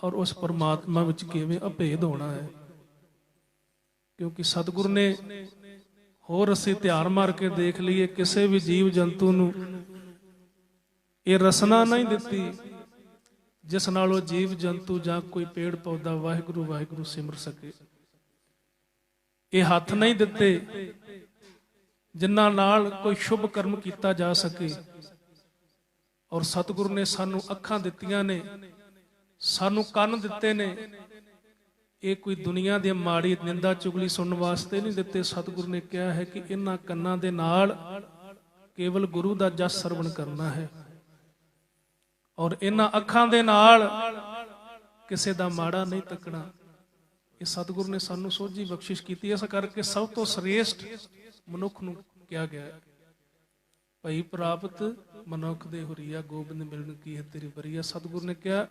ਔਰ ਉਸ ਪਰਮਾਤਮਾ ਵਿੱਚ ਕਿਵੇਂ ਅਭੇਦ ਹੋਣਾ ਹੈ। ਕਿਉਂਕਿ ਸਤਿਗੁਰੂ ਨੇ ਹੋਰ ਅਸੀਂ ਧਿਆਨ ਮਾਰ ਕੇ ਦੇਖ ਲਈਏ ਕਿਸੇ ਵੀ ਜੀਵ ਜੰਤੂ ਨੂੰ ਇਹ ਰਸਨਾ ਨਹੀਂ ਦਿੱਤੀ ਜਿਸ ਨਾਲ ਉਹ ਜੀਵ ਜੰਤੂ ਜਾਂ ਕੋਈ ਪੇੜ ਪੌਦਾ ਵਾਹਿਗੁਰੂ ਵਾਹਿਗੁਰੂ ਸਿਮਰ ਸਕੇ। ਇਹ ਹੱਥ ਨਹੀਂ ਦਿੱਤੇ ਜਿਨ੍ਹਾਂ ਨਾਲ ਕੋਈ ਸ਼ੁਭ ਕਰਮ ਕੀਤਾ ਜਾ ਸਕੇ। ਔਰ ਸਤਿਗੁਰੂ ਨੇ ਸਾਨੂੰ ਅੱਖਾਂ ਦਿੱਤੀਆਂ ਨੇ, ਸਾਨੂੰ ਕੰਨ ਦਿੱਤੇ ਨੇ। ਇਹ ਕੋਈ ਦੁਨੀਆ ਦੀ ਮਾੜੀ ਨਿੰਦਾ ਚੁਗਲੀ ਸੁਣਨ ਵਾਸਤੇ ਨਹੀਂ ਦਿੱਤੇ। ਸਤਿਗੁਰੂ ਨੇ ਕਿਹਾ ਹੈ ਕਿ ਇਹਨਾਂ ਕੰਨਾਂ ਦੇ ਨਾਲ ਕੇਵਲ ਗੁਰੂ ਦਾ ਜਸ ਸਰਵਣ ਕਰਨਾ ਹੈ ਔਰ ਇਹਨਾਂ ਅੱਖਾਂ ਦੇ ਨਾਲ ਕਿਸੇ ਦਾ ਮਾੜਾ ਨਹੀਂ ਤੱਕਣਾ। ਇਹ ਸਤਿਗੁਰੂ ਨੇ ਸਾਨੂੰ ਸੋਝੀ ਬਖਸ਼ਿਸ਼ ਕੀਤੀ। ਇਸ ਕਰਕੇ ਸਭ ਤੋਂ ਸ੍ਰੇਸ਼ਟ ਮਨੁੱਖ ਨੂੰ ਕਿਹਾ ਗਿਆ ਹੈ, ਭਈ ਪ੍ਰਾਪਤ ਮਨੁੱਖ ਦੇ ਹੁਰੀਆ ਗੋਬਿੰਦ ਮਿਲਣ ਕੀ ਹੈ ਤੇਰੀ ਬਰੀਆ। ਸਤਿਗੁਰੂ ਨੇ ਕਿਹਾ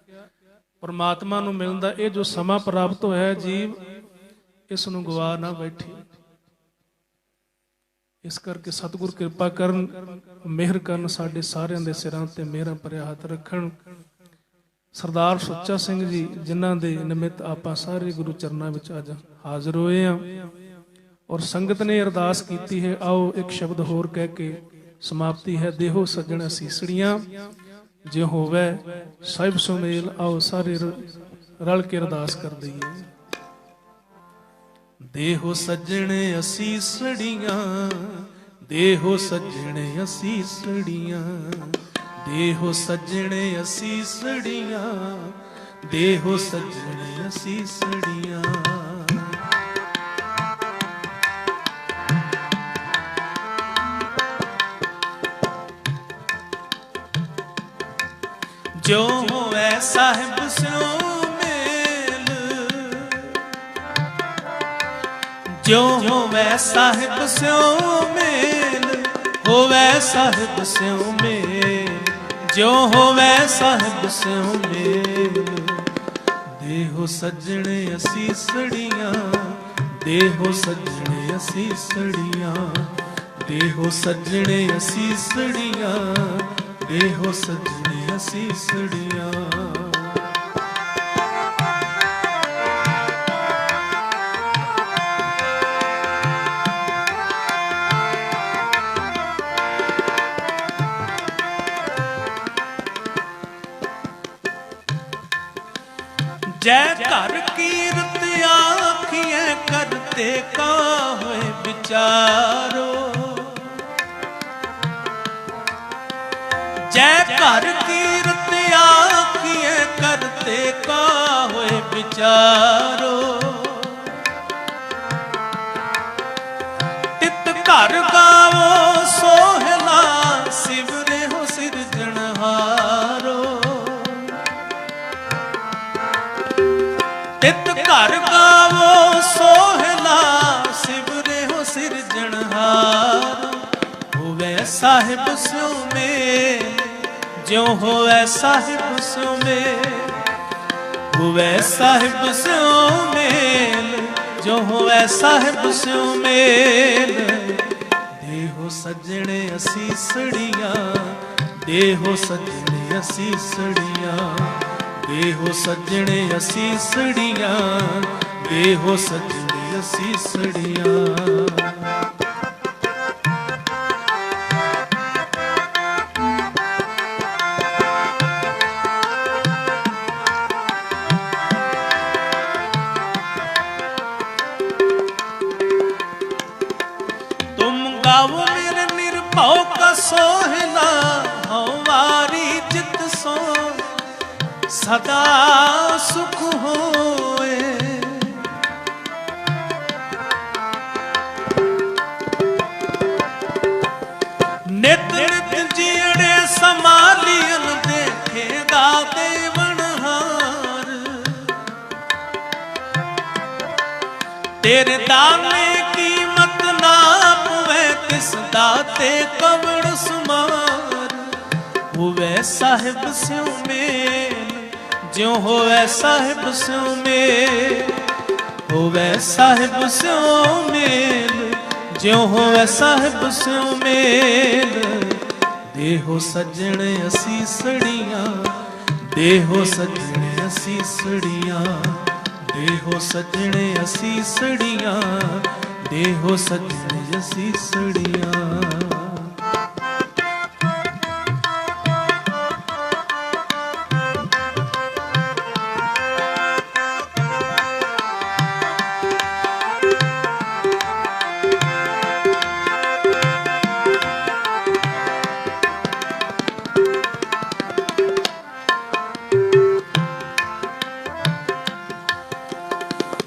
ਪਰਮਾਤਮਾ ਨੂੰ ਮਿਲਣ ਦਾ ਇਹ ਜੋ ਸਮਾਂ ਪ੍ਰਾਪਤ ਹੋਇਆ ਜੀਵ, ਇਸ ਨੂੰ ਗਵਾ ਨਾ ਬੈਠੀ। ਇਸ ਕਰਕੇ ਸਤਿਗੁਰ ਕਿਰਪਾ ਕਰਨ, ਮਿਹਰ ਕਰਨ, ਸਾਡੇ ਸਾਰਿਆਂ ਦੇ ਸਿਰਾਂ ਤੇ ਮਿਹਰਾਂ ਭਰਿਆ ਹੱਥ ਰੱਖਣ। ਸਰਦਾਰ ਸੁੱਚਾ ਸਿੰਘ ਜੀ ਜਿਨ੍ਹਾਂ ਦੇ ਨਿਮਿਤ ਆਪਾਂ ਸਾਰੇ ਗੁਰੂ ਚਰਨਾਂ ਵਿੱਚ ਅੱਜ ਹਾਜ਼ਰ ਹੋਏ ਹਾਂ ਔਰ ਸੰਗਤ ਨੇ ਅਰਦਾਸ ਕੀਤੀ ਹੈ, ਆਓ ਇੱਕ ਸ਼ਬਦ ਹੋਰ ਕਹਿ ਕੇ ਸਮਾਪਤੀ ਹੈ। ਦੇਹੋ ਸੱਜਣ ਅਸੀਸੜੀਆਂ ਜੇ ਹੋਵੇ ਸਾਹਿਬ ਸੁਮੇਲ। ਆਓ ਸਾਰੇ ਰਲ ਕੇ ਅਰਦਾਸ ਕਰ ਦਈਏ। ਦੇਹੋ ਸੱਜਣ ਅਸੀਸੜੀਆਂ, ਦੇਹੋ ਸੱਜਣ ਅਸੀਸੜੀਆਂ, ਦੇਹੋ ਸੱਜਣ ਅਸੀਸੜੀਆਂ, ਦੇਹੋ ਸੱਜਣ ਅਸੀਸੜੀਆਂ। ਜੋ ਹੋਵੇ ਸਾਹਿਬ ਸਿਉ ਮੇਲ, ਜੋ ਹੋਵੇ ਸਾਹਿਬ ਸਿਉ ਮੇਲ, ਹੋਵੇ ਸਾਹਿਬ ਸਿਉ ਮੇਲ, ਜੋ ਹੋਵੇ ਸਾਹਿਬ ਸਿਉ ਮੇਲ। ਦੇਹੋ ਸੱਜਣ ਅਸੀਸੜੀਆਂ, ਦੇਹੋ ਸੱਜਣ ਅਸੀਸੜੀਆਂ, ਦੇਹੋ ਸੱਜਣ ਅਸੀਸੜੀਆਂ, ਦੇਹੋ ਸੱਜਣ ਅਸੀਸੜੀਆਂ। जय घर कीरत आखिए करते काहे विचारो, जय घर कीरत आखिए करते काहे विचारो। तित घर गावो सोहला सिवरे हो सिरजनहारो, तित घर गावो सोहला सिवरे हो सिरजनहार। होवे साहिब स्यो में ज्यों होवे साहिब स्यो में, होवे साहिब स्यो मेल, ज्यों होवे साहिब स्यो मेल। देहो सजने असीसड़ियां, देहो सजने असीसड़ियां, देहो सजने असीसड़ियां, देहो सजने असीसड़ियां। तुम गाओ मेरे निर्भव का सोहला, हमारी जित सो सदा सुख होए। नित नित जीड़े संभालियन देखेगा देवनहार। तेरे दाने कीमत ना पुवे तिस दाते कवड़ सुमार। हुए साहिब स्यों मेल, ज्यों होवे साहिब स्यों मेल, होवे साहिब स्यों मेल, ज्यों होवे साहिब स्यों मेल। देहो सजण असीसड़ियां, देहो सजण असीसड़ियां, देहो सजण असीसड़ियां, देहो सजण असीसड़ियां।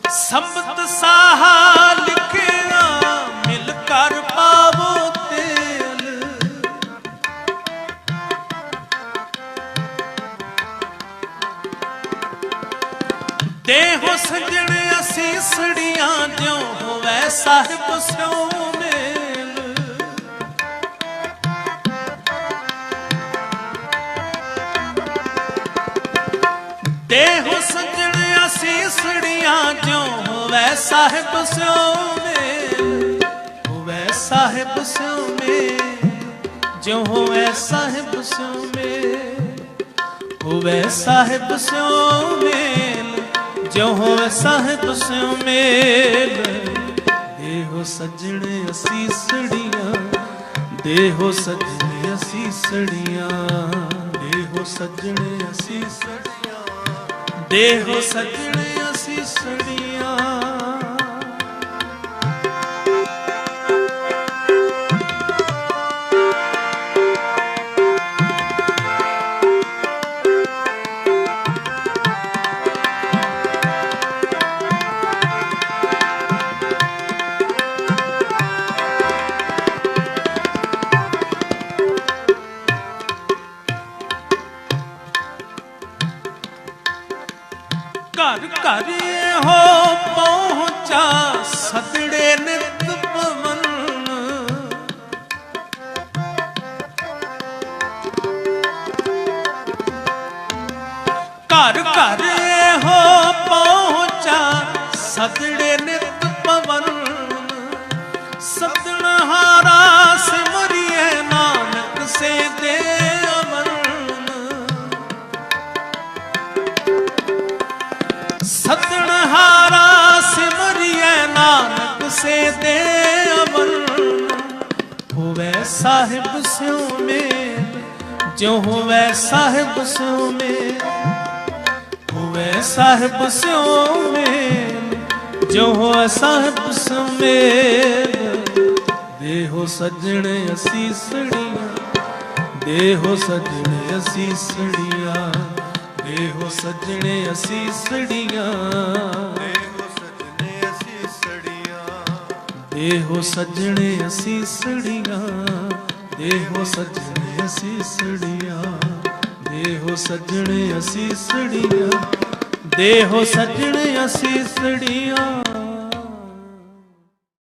संबत साहा लिखिया मिल कर पावो ते, ਦੇਹੋ ਸਜਣ ਅਸੀਸੜੀਆਂ ਜਿਉ ਹੋਵੇ ਸਾਹਿਬ ਸਿਉ ਮੇਲ। ਦੇਹੋ ਸਜਣ ਅਸੀਸੜੀਆਂ ਜਿਉ ਹੋਵੇ ਸਾਹਿਬ ਸਿਉ ਮੇਲ। ਹੋਵੇ ਸਾਹਿਬ ਸਿਉ ਮੇਲ ਜਿਉ ਹੋਵੇ ਸਾਹਿਬ ਸਿਉ ਮੇਲ। ਹੋਵੇ ਸਾਹਿਬ ਸਿਉ ਮੇਲ ਜਿਉ ਹੋਵੇ ਸਾਹਿਬ ਸਿਉ ਮੇਲ। ਦੇਹੋ ਸਜਣ ਅਸੀਸੜੀਆਂ ਦੇਹੋ ਸਜਣ ਅਸੀਸੜੀਆਂ ਦੇਹੋ ਸਜਣ ਅਸੀਸੜੀਆਂ ਦੇਹੋ ਸਜਣ ਅਸੀਸੜੀਆਂ। ਘਰ ਘਰ ਹੋ ਪਹੁੰਚਾ ਸਤੜੇ ਨਿਤ ਪਵਨ। ਘਰ ਘਰ ਹੋ ਪਹੁੰਚਾ ਸਤੜੇ ਨਿਤ ਪਵਨ। ਸਤਨਹਾਰਾ ਸਿਮਰਿਐ ਨਾਨਕ ਸੇ ਦੇ ਅਮਨ। ਸਤਨਹਾਰਾ ਸਿਮਰਿਐ ਨਾਨਕ ਸੇ ਦੇ ਅਮਨ। ਹੋਵੇ ਸਾਹਿਬ ਸਿਉ ਮੇਲ ਜਿਉ ਹੋਵੇ ਸਾਹਿਬ ਸਿਉ ਮੇਲ। ਹੋਵੇ ਸਾਹਿਬ ਸਿਉ ਮੇਲ ਜਿਉ ਹੋਵੇ ਸਾਹਿਬ ਸਿਉ ਮੇਲ। ਦੇਹੋ ਸਜਣ ਅਸੀਸੜੀਆਂ ਦੇਹੋ ਸਜਣ ਅਸੀਸੜੀਆਂ ਦੇਹੋ ਸਜਣ ਅਸੀਸੜੀਆਂ ਦੇਹੋ ਸਜਣੇ ਅਸੀਸੜੀਆਂ ਦੇਹੋ ਸਜਣ ਅਸੀਸੜੀਆਂ ਦੇਹੋ ਸਜਣ ਅਸੀਸੜੀਆਂ ਦੇਹੋ ਸਜਣ ਅਸੀਸੜੀਆਂ ਦੇਹੋ ਸਜਣ ਅਸੀਸੜੀਆਂ।